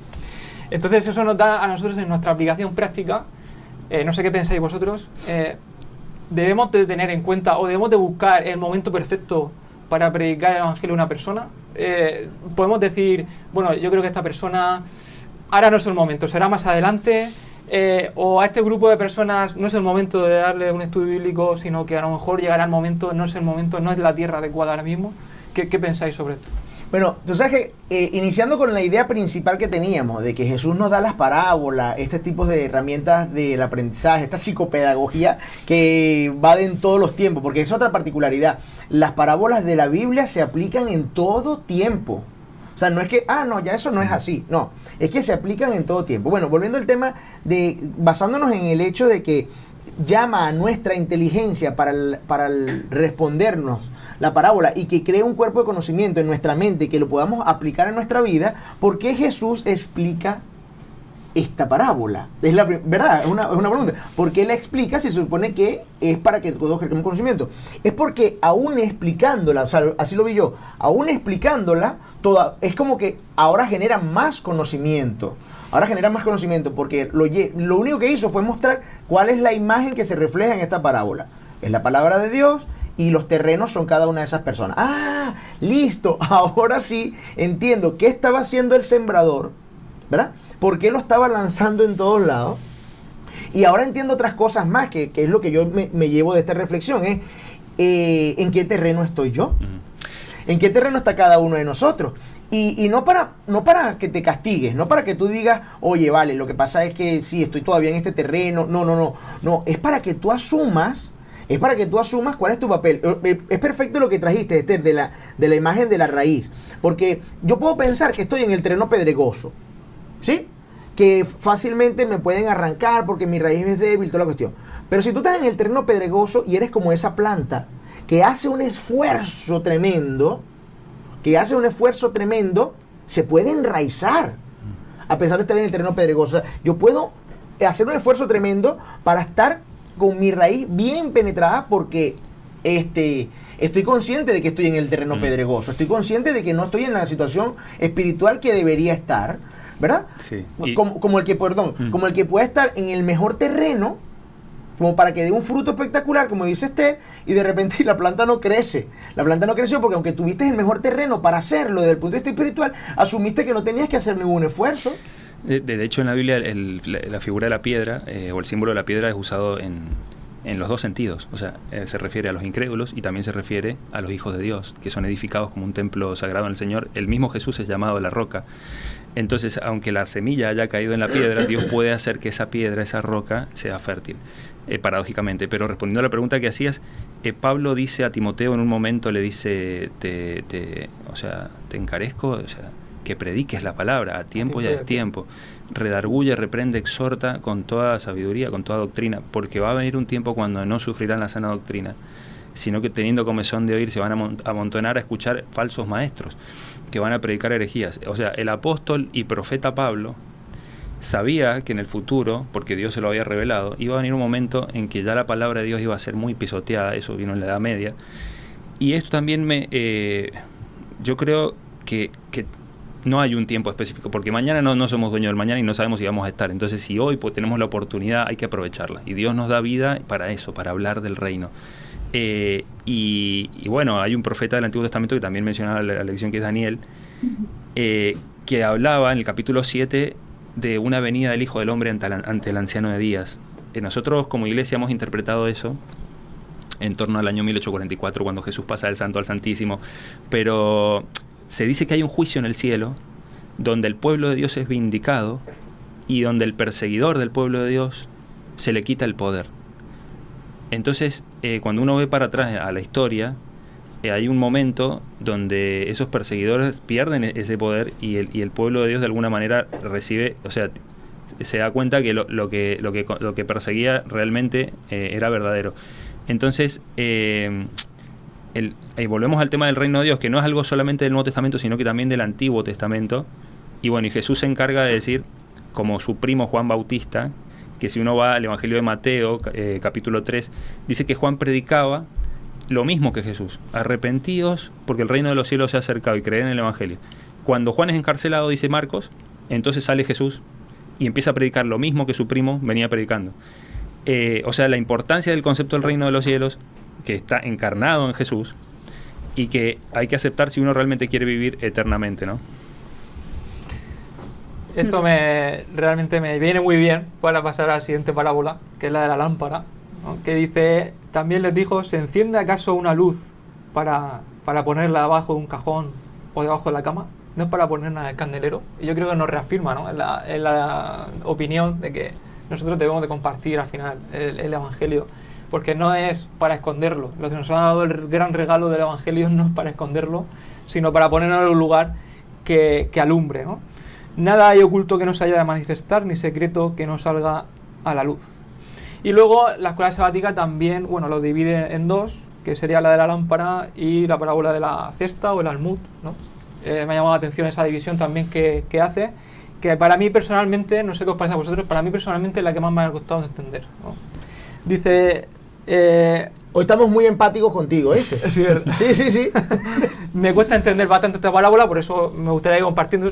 Entonces eso nos da a nosotros en nuestra aplicación práctica, no sé qué pensáis vosotros, debemos de tener en cuenta o debemos de buscar el momento perfecto para predicar el Evangelio a una persona. Podemos decir, bueno, yo creo que esta persona ahora no es el momento, será más adelante, o a este grupo de personas no es el momento de darle un estudio bíblico, sino que a lo mejor llegará el momento, no es el momento, no es la tierra adecuada ahora mismo. ¿Qué pensáis sobre esto? Bueno, tú sabes que iniciando con la idea principal que teníamos, de que Jesús nos da las parábolas, este tipo de herramientas del aprendizaje, esta psicopedagogía que va en todos los tiempos, porque es otra particularidad. Las parábolas de la Biblia se aplican en todo tiempo. O sea, no es que, no, ya eso no es así. No, es que se aplican en todo tiempo. Bueno, volviendo al tema basándonos en el hecho de que llama a nuestra inteligencia para respondernos la parábola y que cree un cuerpo de conocimiento en nuestra mente y que lo podamos aplicar en nuestra vida, ¿por qué Jesús explica esta parábola? Es la verdad, es una pregunta. ¿Por qué la explica si se supone que es para que todos crezcamos conocimiento? Es porque aún explicándola, o sea, así lo vi yo, aún explicándola, es como que ahora genera más conocimiento. Ahora genera más conocimiento porque lo único que hizo fue mostrar cuál es la imagen que se refleja en esta parábola. Es la palabra de Dios y los terrenos son cada una de esas personas. ¡Ah! Listo. Ahora sí entiendo qué estaba haciendo el sembrador, ¿verdad? ¿Por qué lo estaba lanzando en todos lados? Y ahora entiendo otras cosas más, que es lo que yo me llevo de esta reflexión, es ¿en qué terreno estoy yo? ¿En qué terreno está cada uno de nosotros? Y no para que te castigues, no para que tú digas, oye, vale, lo que pasa es que sí, estoy todavía en este terreno. No, es para que tú asumas cuál es tu papel. Es perfecto lo que trajiste, Esther, de la imagen de la raíz. Porque yo puedo pensar que estoy en el terreno pedregoso, ¿sí? Que fácilmente me pueden arrancar porque mi raíz es débil, toda la cuestión. Pero si tú estás en el terreno pedregoso y eres como esa planta que hace un esfuerzo tremendo, se puede enraizar a pesar de estar en el terreno pedregoso. O sea, yo puedo hacer un esfuerzo tremendo para estar con mi raíz bien penetrada porque estoy consciente de que estoy en el terreno pedregoso, estoy consciente de que no estoy en la situación espiritual que debería estar, ¿verdad? Sí. Como el que puede estar en el mejor terreno, como para que dé un fruto espectacular, como dice Esther, y de repente la planta no crece. La planta no creció porque aunque tuviste el mejor terreno para hacerlo desde el punto de vista espiritual, asumiste que no tenías que hacer ningún esfuerzo. De hecho, en la Biblia la figura de la piedra o el símbolo de la piedra es usado en los dos sentidos. O sea, se refiere a los incrédulos y también se refiere a los hijos de Dios, que son edificados como un templo sagrado en el Señor. El mismo Jesús es llamado la roca. Entonces, aunque la semilla haya caído en la piedra, Dios puede hacer que esa piedra, esa roca, sea fértil, paradójicamente. Pero respondiendo a la pregunta que hacías, Pablo dice a Timoteo en un momento, le dice, te encarezco, o sea, que prediques la palabra a tiempo y a destiempo, redarguye, reprende, exhorta con toda sabiduría, con toda doctrina, porque va a venir un tiempo cuando no sufrirán la sana doctrina, sino que teniendo comezón de oír se van a amontonar a escuchar falsos maestros que van a predicar herejías. O sea, el apóstol y profeta Pablo sabía que en el futuro, porque Dios se lo había revelado, iba a venir un momento en que ya la palabra de Dios iba a ser muy pisoteada. Eso vino en la Edad Media, y esto también yo creo que no hay un tiempo específico, porque mañana no somos dueños del mañana y no sabemos si vamos a estar. Entonces, si hoy pues, tenemos la oportunidad, hay que aprovecharla. Y Dios nos da vida para eso, para hablar del reino. Y bueno, hay un profeta del Antiguo Testamento que también mencionaba la lección, que es Daniel, que hablaba en el capítulo 7 de una venida del Hijo del Hombre ante el anciano de días. Nosotros como iglesia hemos interpretado eso en torno al año 1844, cuando Jesús pasa del Santo al Santísimo, pero se dice que hay un juicio en el cielo donde el pueblo de Dios es vindicado y donde el perseguidor del pueblo de Dios se le quita el poder. Entonces, cuando uno ve para atrás a la historia, hay un momento donde esos perseguidores pierden ese poder y el pueblo de Dios de alguna manera recibe, o sea, se da cuenta que lo que perseguía realmente era verdadero. Entonces, volvemos al tema del reino de Dios, que no es algo solamente del Nuevo Testamento, sino que también del Antiguo Testamento. Y bueno, y Jesús se encarga de decir, como su primo Juan Bautista, que si uno va al Evangelio de Mateo, capítulo 3, dice que Juan predicaba lo mismo que Jesús: arrepentíos porque el reino de los cielos se ha acercado, y creer en el Evangelio. Cuando Juan es encarcelado, dice Marcos, entonces sale Jesús y empieza a predicar lo mismo que su primo venía predicando. O sea, la importancia del concepto del reino de los cielos, que está encarnado en Jesús y que hay que aceptar si uno realmente quiere vivir eternamente, ¿no? Esto realmente me viene muy bien para pasar a la siguiente parábola, que es la de la lámpara, ¿no? Que dice, también les dijo, ¿se enciende acaso una luz para ponerla debajo de un cajón o debajo de la cama? ¿No es para ponerla en el candelero? Y yo creo que nos reafirma, ¿no? en la opinión de que nosotros debemos de compartir al final el Evangelio, porque no es para esconderlo. Lo que nos ha dado el gran regalo del Evangelio no es para esconderlo, sino para ponerlo en un lugar que alumbre, ¿no? Nada hay oculto que no se haya de manifestar, ni secreto que no salga a la luz. Y luego la escuela sabática también, bueno, lo divide en dos, que sería la de la lámpara y la parábola de la cesta o el almud, ¿no? Me ha llamado la atención esa división también que hace, que para mí personalmente, no sé qué os parece a vosotros, para mí personalmente es la que más me ha costado entender, ¿no? Dice... Hoy estamos muy empáticos contigo, ¿viste? Sí, ¿verdad? Sí. Me cuesta entender bastante esta parábola, por eso me gustaría ir compartiendo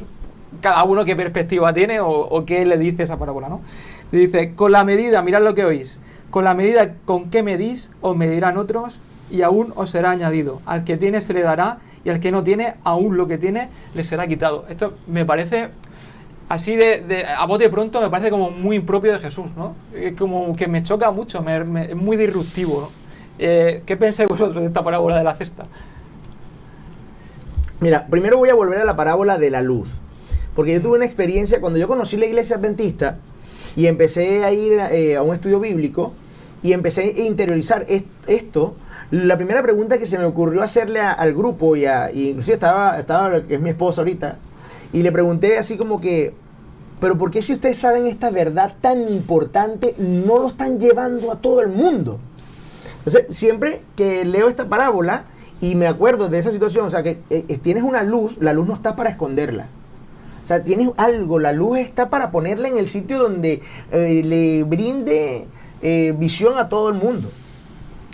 cada uno qué perspectiva tiene o qué le dice esa parábola, ¿no? Dice, con la medida, mirad lo que oís, con la medida con que medís, os medirán otros y aún os será añadido. Al que tiene se le dará y al que no tiene, aún lo que tiene le será quitado. Esto me parece, así a bote pronto, me parece como muy impropio de Jesús, ¿no? Como que me choca mucho, es muy disruptivo, ¿no? ¿Qué pensáis vosotros de esta parábola de la cesta? Mira, primero voy a volver a la parábola de la luz, porque yo tuve una experiencia cuando yo conocí la iglesia adventista y empecé a ir a un estudio bíblico y empecé a interiorizar esto. La primera pregunta que se me ocurrió hacerle al grupo y inclusive estaba que es mi esposa ahorita, y le pregunté así como que, pero ¿por qué si ustedes saben esta verdad tan importante no lo están llevando a todo el mundo? Entonces, siempre que leo esta parábola y me acuerdo de esa situación, o sea, que tienes una luz, la luz no está para esconderla. O sea, tienes algo, la luz está para ponerla en el sitio donde le brinde visión a todo el mundo.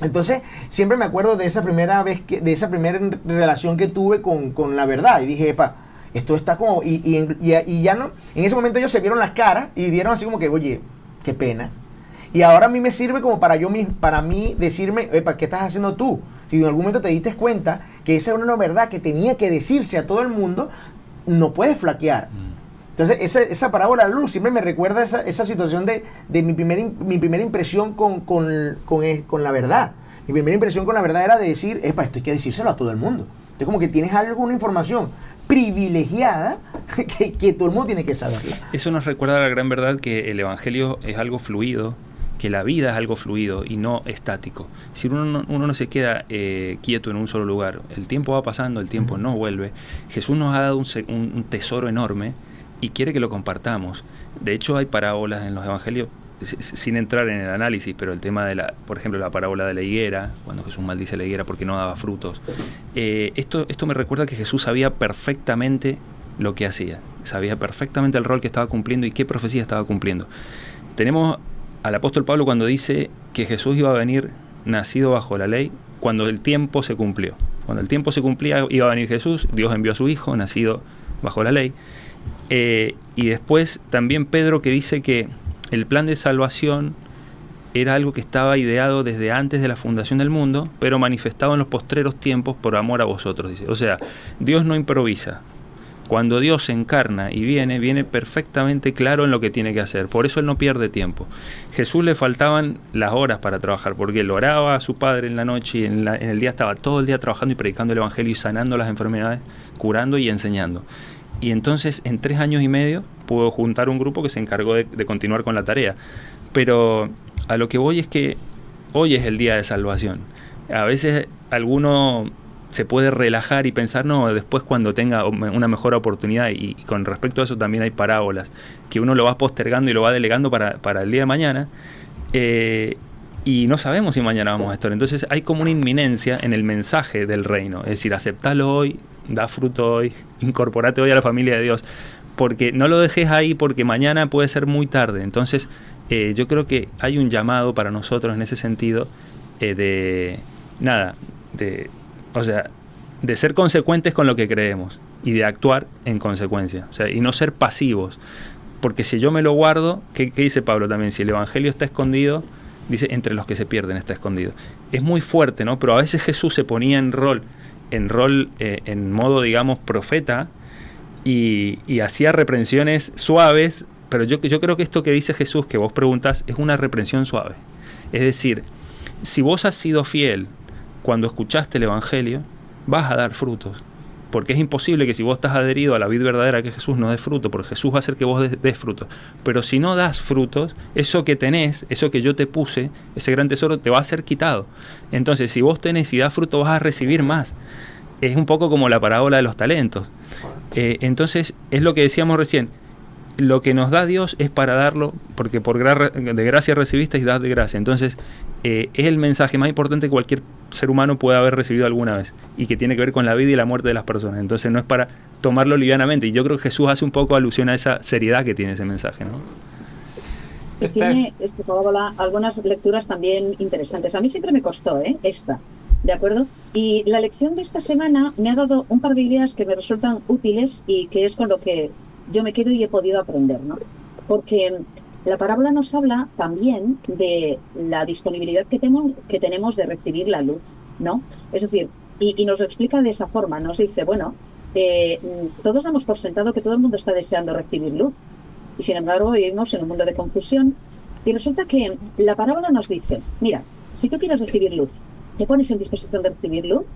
Entonces, siempre me acuerdo de esa primera vez, de esa primera relación que tuve con la verdad. Y dije, epa, esto está como... Y ya no... En ese momento ellos se vieron las caras y dieron así como que, oye, qué pena. Y ahora a mí me sirve como para mí decirme, epa, ¿qué estás haciendo tú? Si en algún momento te diste cuenta que esa era una verdad que tenía que decirse a todo el mundo, no puedes flaquear. Entonces, esa parábola de la luz siempre me recuerda esa situación de mi primera impresión con la verdad. Mi primera impresión con la verdad era de decir, epa, esto hay que decírselo a todo el mundo. Entonces, como que tienes alguna información privilegiada que todo el mundo tiene que saberla. Eso nos recuerda la gran verdad que el Evangelio es algo fluido, que la vida es algo fluido y no estático. Si uno no se queda quieto en un solo lugar, el tiempo va pasando, el tiempo no vuelve. Jesús nos ha dado un tesoro enorme y quiere que lo compartamos. De hecho, hay parábolas en los evangelios, sin entrar en el análisis, pero el tema de por ejemplo, la parábola de la higuera, cuando Jesús maldice la higuera porque no daba frutos. Esto me recuerda que Jesús sabía perfectamente lo que hacía, sabía perfectamente el rol que estaba cumpliendo y qué profecía estaba cumpliendo. Tenemos al apóstol Pablo cuando dice que Jesús iba a venir nacido bajo la ley cuando el tiempo se cumplió. Cuando el tiempo se cumplía, iba a venir Jesús, Dios envió a su Hijo, nacido bajo la ley. Y después también Pedro, que dice que el plan de salvación era algo que estaba ideado desde antes de la fundación del mundo, pero manifestado en los postreros tiempos por amor a vosotros, dice. O sea, Dios no improvisa. Cuando Dios se encarna y viene perfectamente claro en lo que tiene que hacer. Por eso Él no pierde tiempo. Jesús le faltaban las horas para trabajar, porque Él oraba a su Padre en la noche y en el día estaba todo el día trabajando y predicando el Evangelio y sanando las enfermedades, curando y enseñando. Y entonces en 3 años y medio pudo juntar un grupo que se encargó de continuar con la tarea. Pero a lo que voy es que hoy es el día de salvación. A veces alguno se puede relajar y pensar, no, después cuando tenga una mejor oportunidad, y con respecto a eso también hay parábolas, que uno lo va postergando y lo va delegando para el día de mañana, y no sabemos si mañana vamos a estar. Entonces hay como una inminencia en el mensaje del reino, es decir, aceptalo hoy, da fruto hoy, incorporate hoy a la familia de Dios, porque no lo dejes ahí porque mañana puede ser muy tarde. Entonces yo creo que hay un llamado para nosotros en ese sentido, de ser consecuentes con lo que creemos y de actuar en consecuencia, o sea, y no ser pasivos, porque si yo me lo guardo, ¿qué dice Pablo también? Si el evangelio está escondido, dice, entre los que se pierden está escondido. Es muy fuerte, ¿no? Pero a veces Jesús se ponía en modo, digamos, profeta, y hacía reprensiones suaves, pero yo creo que esto que dice Jesús, que vos preguntás, es una reprensión suave. Es decir, si vos has sido fiel cuando escuchaste el Evangelio, vas a dar frutos. Porque es imposible que si vos estás adherido a la vid verdadera que Jesús no dé fruto, porque Jesús va a hacer que vos des frutos. Pero si no das frutos, eso que tenés, eso que yo te puse, ese gran tesoro, te va a ser quitado. Entonces, si vos tenés y das fruto, vas a recibir más. Es un poco como la parábola de los talentos. Entonces, es lo que decíamos recién. Lo que nos da Dios es para darlo, porque de gracia recibiste y das de gracia. Entonces, es el mensaje más importante que cualquier ser humano puede haber recibido alguna vez, y que tiene que ver con la vida y la muerte de las personas. Entonces, no es para tomarlo livianamente. Y yo creo que Jesús hace un poco alusión a esa seriedad que tiene ese mensaje, ¿no? Tiene esta parábola algunas lecturas también interesantes. A mí siempre me costó, esta, ¿de acuerdo? Y la lección de esta semana me ha dado un par de ideas que me resultan útiles y que es con lo que yo me quedo y he podido aprender, ¿no? Porque la parábola nos habla también de la disponibilidad que tenemos de recibir la luz, ¿no? Es decir, y nos lo explica de esa forma. Nos dice, bueno, todos damos por sentado que todo el mundo está deseando recibir luz, y sin embargo vivimos en un mundo de confusión, y resulta que la parábola nos dice, mira, si tú quieres recibir luz, te pones en disposición de recibir luz,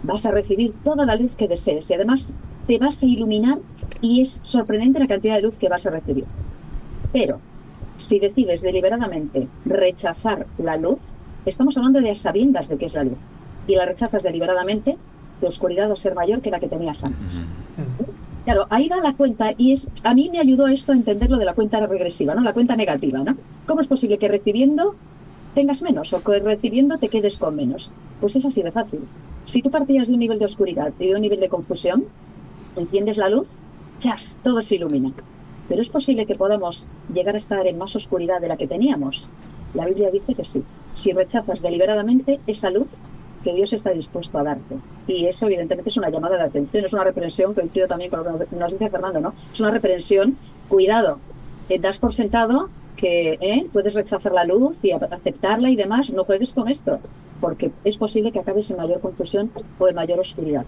vas a recibir toda la luz que desees, y además te vas a iluminar, y es sorprendente la cantidad de luz que vas a recibir. Pero si decides deliberadamente rechazar la luz, estamos hablando de a sabiendas de qué es la luz, y la rechazas deliberadamente, tu oscuridad va a ser mayor que la que tenías antes. Claro, ahí va la cuenta, y a mí me ayudó esto a entender lo de la cuenta regresiva, ¿no? La cuenta negativa, ¿no? ¿Cómo es posible que recibiendo tengas menos, o que recibiendo te quedes con menos? Pues es así de fácil. Si tú partías de un nivel de oscuridad y de un nivel de confusión, enciendes la luz, ¡chas!, todo se ilumina. Pero es posible que podamos llegar a estar en más oscuridad de la que teníamos. La Biblia dice que sí. Si rechazas deliberadamente esa luz que Dios está dispuesto a darte. Y eso evidentemente es una llamada de atención, es una reprensión, coincido también con lo que nos dice Fernando, ¿no? Es una reprensión, cuidado, das por sentado que puedes rechazar la luz y aceptarla y demás, no juegues con esto, porque es posible que acabes en mayor confusión o en mayor oscuridad.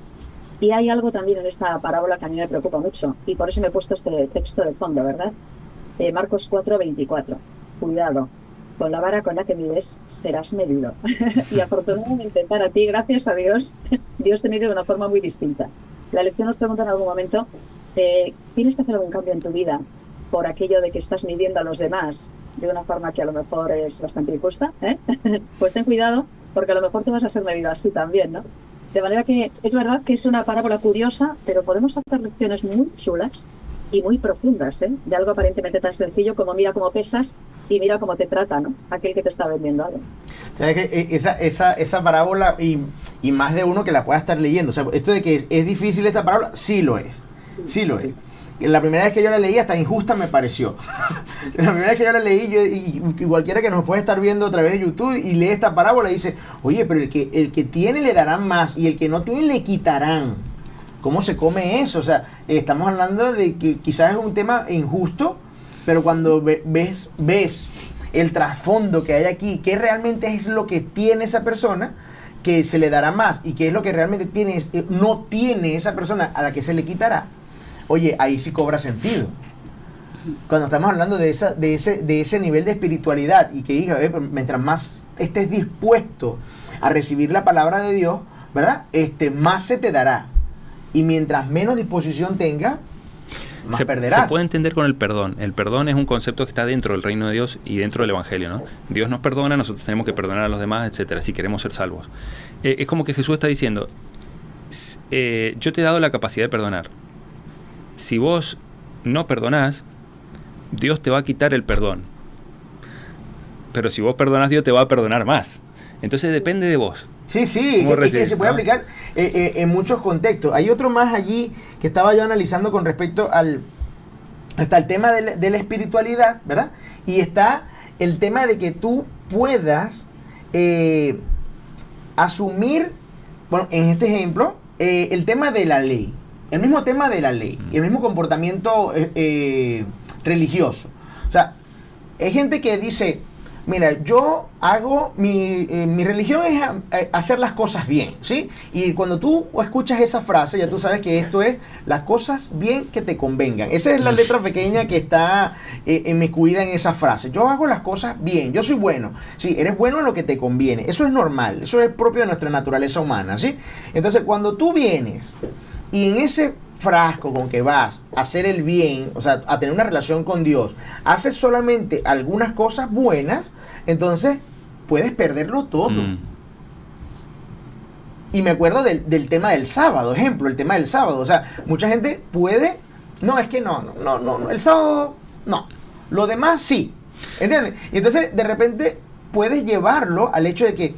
Y hay algo también en esta parábola que a mí me preocupa mucho, y por eso me he puesto este texto de fondo, ¿verdad? Marcos 4:24. Cuidado, con la vara con la que mides serás medido. Y afortunadamente para ti, gracias a Dios, Dios te mide de una forma muy distinta. La lección nos pregunta en algún momento, ¿tienes que hacer algún cambio en tu vida por aquello de que estás midiendo a los demás de una forma que a lo mejor es bastante injusta? Pues ten cuidado, porque a lo mejor te vas a ser medido así también, ¿no? De manera que es verdad que es una parábola curiosa, pero podemos sacar lecciones muy chulas y muy profundas, de algo aparentemente tan sencillo como mira cómo pesas y mira cómo te trata, ¿no?, aquel que te está vendiendo algo. ¿Sabes que esa parábola, y más de uno que la pueda estar leyendo, o sea, esto de que es difícil esta parábola, sí lo es. La primera vez que yo la leí hasta injusta me pareció. La primera vez que yo la leí, y cualquiera que nos puede estar viendo a través de YouTube y lee esta parábola dice, oye, pero el que tiene le darán más, y el que no tiene le quitarán. ¿Cómo se come eso? O sea, estamos hablando de que quizás es un tema injusto, pero cuando ves el trasfondo que hay aquí, qué realmente es lo que tiene esa persona, que se le dará más, y qué es lo que realmente no tiene esa persona a la que se le quitará, oye, ahí sí cobra sentido. Cuando estamos hablando de ese nivel de espiritualidad, y que diga, mientras más estés dispuesto a recibir la palabra de Dios, ¿verdad? Más se te dará. Y mientras menos disposición tenga, más perderás. Se puede entender con el perdón. El perdón es un concepto que está dentro del reino de Dios y dentro del Evangelio, ¿no? Dios nos perdona, nosotros tenemos que perdonar a los demás, etcétera, si queremos ser salvos. Es como que Jesús está diciendo, yo te he dado la capacidad de perdonar. Si vos no perdonás, Dios te va a quitar el perdón. Pero si vos perdonás, Dios te va a perdonar más. Entonces depende de vos. Sí, que se puede aplicar en muchos contextos. Hay otro más allí que estaba yo analizando con respecto hasta el tema de la espiritualidad, ¿verdad? Y está el tema de que tú puedas asumir, bueno, en este ejemplo, el tema de la ley. El mismo tema de la ley, el mismo comportamiento religioso. O sea, hay gente que dice, mira, yo hago, mi religión es hacer las cosas bien, ¿sí? Y cuando tú escuchas esa frase, ya tú sabes que esto es las cosas bien que te convengan. Esa es la letra pequeña que está inmiscuida en esa frase. Yo hago las cosas bien, yo soy bueno. Sí, eres bueno en lo que te conviene. Eso es normal, eso es propio de nuestra naturaleza humana, ¿sí? Entonces, cuando tú vienes y en ese frasco con que vas a hacer el bien, o sea, a tener una relación con Dios, haces solamente algunas cosas buenas, entonces puedes perderlo todo. Y me acuerdo del tema del sábado, ejemplo, el tema del sábado. O sea, mucha gente puede, no, es que no, el sábado no, lo demás sí, ¿entiendes? Y entonces de repente puedes llevarlo al hecho de que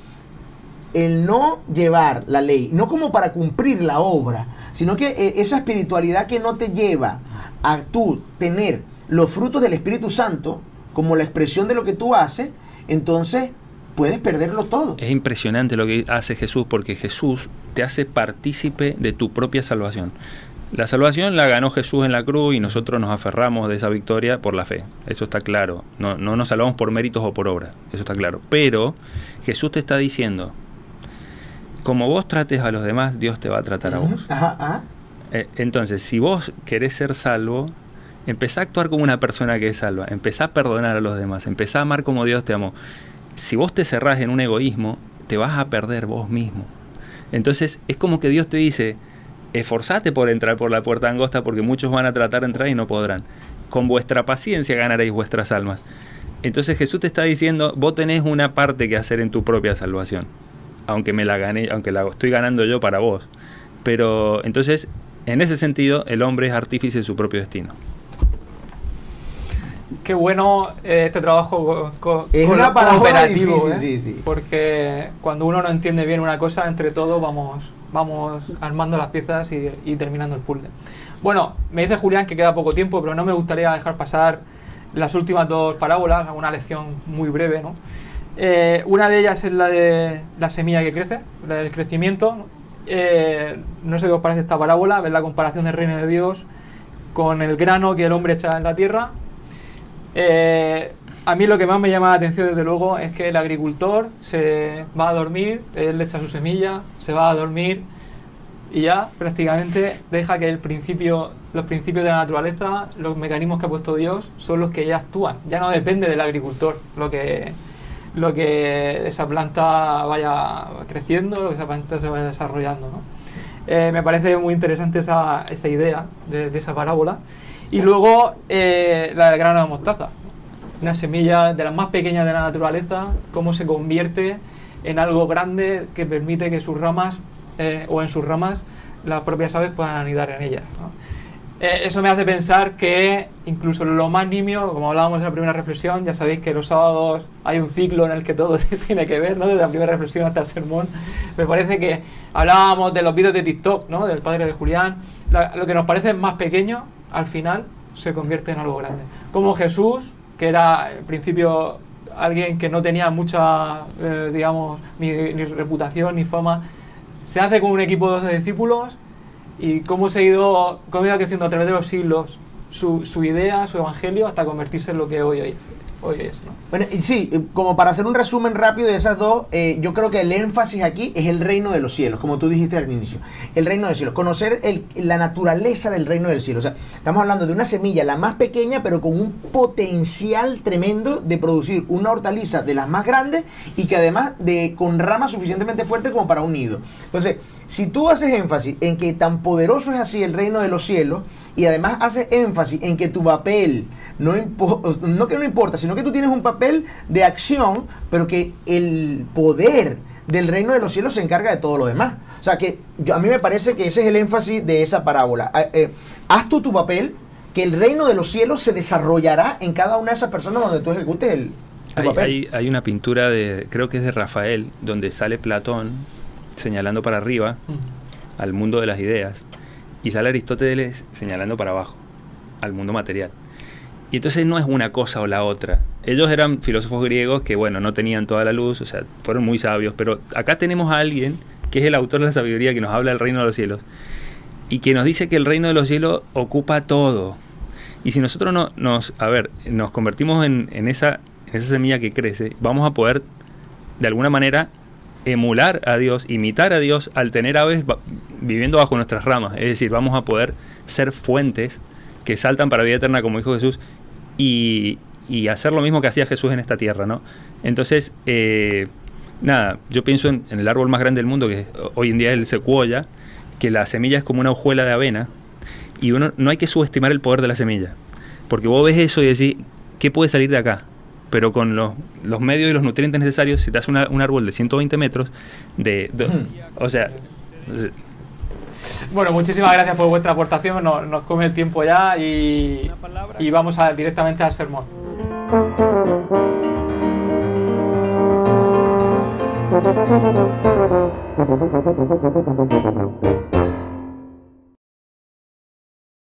el no llevar la ley, no como para cumplir la obra, sino que esa espiritualidad que no te lleva a tú tener los frutos del Espíritu Santo como la expresión de lo que tú haces, entonces puedes perderlo todo. Es impresionante lo que hace Jesús, porque Jesús te hace partícipe de tu propia salvación. La salvación la ganó Jesús en la cruz y nosotros nos aferramos de esa victoria por la fe. Eso está claro. No nos salvamos por méritos o por obra. Eso está claro. Pero Jesús te está diciendo, como vos trates a los demás, Dios te va a tratar a vos. Entonces, si vos querés ser salvo, empezá a actuar como una persona que es salva. Empezá a perdonar a los demás. Empezá a amar como Dios te amó. Si vos te cerrás en un egoísmo, te vas a perder vos mismo. Entonces, es como que Dios te dice, esforzate por entrar por la puerta angosta, porque muchos van a tratar de entrar y no podrán. Con vuestra paciencia ganaréis vuestras almas. Entonces Jesús te está diciendo, vos tenés una parte que hacer en tu propia salvación. Aunque me la gané, aunque la estoy ganando yo para vos. Pero entonces, en ese sentido, el hombre es artífice de su propio destino. Qué bueno este trabajo es una cooperativo, difícil, sí. Porque cuando uno no entiende bien una cosa, entre todos vamos armando las piezas y terminando el puzzle. Bueno, me dice Julián que queda poco tiempo, pero no me gustaría dejar pasar las últimas dos parábolas, una lección muy breve, ¿no? Una de ellas es la de la semilla que crece, la del crecimiento. No sé qué os parece esta parábola, ver la comparación del reino de Dios con el grano que el hombre echa en la tierra. A mí lo que más me llama la atención, desde luego, es que el agricultor se va a dormir, él le echa su semilla, se va a dormir y ya prácticamente deja que los principios de la naturaleza, los mecanismos que ha puesto Dios, son los que ya actúan. Ya no depende del agricultor lo que esa planta vaya creciendo, lo que esa planta se vaya desarrollando, ¿no? Me parece muy interesante esa idea de esa parábola. Y luego la del grano de mostaza, una semilla de las más pequeñas de la naturaleza, cómo se convierte en algo grande que permite que sus ramas, o en sus ramas, las propias aves puedan anidar en ellas, ¿no? Eso me hace pensar que incluso lo más nimio, como hablábamos en la primera reflexión, ya sabéis que los sábados hay un ciclo en el que todo tiene que ver, ¿no? Desde la primera reflexión hasta el sermón. Me parece que hablábamos de los vídeos de TikTok, ¿no? Del padre de Julián. Lo que nos parece más pequeño, al final, se convierte en algo grande. Como Jesús, que era en principio alguien que no tenía mucha, digamos, ni reputación ni fama, se hace con un equipo de 12 discípulos y cómo se ha ido creciendo a través de los siglos su idea, su evangelio, hasta convertirse en lo que hoy es, ¿no? Bueno, y sí, como para hacer un resumen rápido de esas dos, yo creo que el énfasis aquí es el reino de los cielos, como tú dijiste al inicio. El reino de los cielos, conocer la naturaleza del reino del cielo. O sea, estamos hablando de una semilla, la más pequeña, pero con un potencial tremendo de producir una hortaliza de las más grandes y que además con ramas suficientemente fuertes como para un nido. Entonces, si tú haces énfasis en que tan poderoso es así el reino de los cielos y además haces énfasis en que tu papel no importa, sino que tú tienes un papel de acción, pero que el poder del reino de los cielos se encarga de todo lo demás. O sea que a mí me parece que ese es el énfasis de esa parábola. Haz tú tu papel, que el reino de los cielos se desarrollará en cada una de esas personas donde tú ejecutes tu papel. Hay una pintura creo que es de Rafael, donde sale Platón señalando para arriba al mundo de las ideas y sale Aristóteles señalando para abajo al mundo material. Y entonces no es una cosa o la otra. Ellos eran filósofos griegos que, bueno, no tenían toda la luz, o sea, fueron muy sabios, pero acá tenemos a alguien que es el autor de la sabiduría, que nos habla del reino de los cielos y que nos dice que el reino de los cielos ocupa todo. Y si nosotros nos convertimos en esa semilla que crece, vamos a poder, de alguna manera, emular a Dios, imitar a Dios al tener aves viviendo bajo nuestras ramas. Es decir, vamos a poder ser fuentes que saltan para vida eterna, como dijo Jesús, y hacer lo mismo que hacía Jesús en esta tierra, ¿no? Entonces, yo pienso en el árbol más grande del mundo, que hoy en día es el secuoya, que la semilla es como una hojuela de avena, y no hay que subestimar el poder de la semilla, porque vos ves eso y decís, ¿qué puede salir de acá? Pero con los medios y los nutrientes necesarios, si te hace un árbol de 120 metros, o sea... Bueno, muchísimas gracias por vuestra aportación, nos come el tiempo ya y vamos directamente al sermón.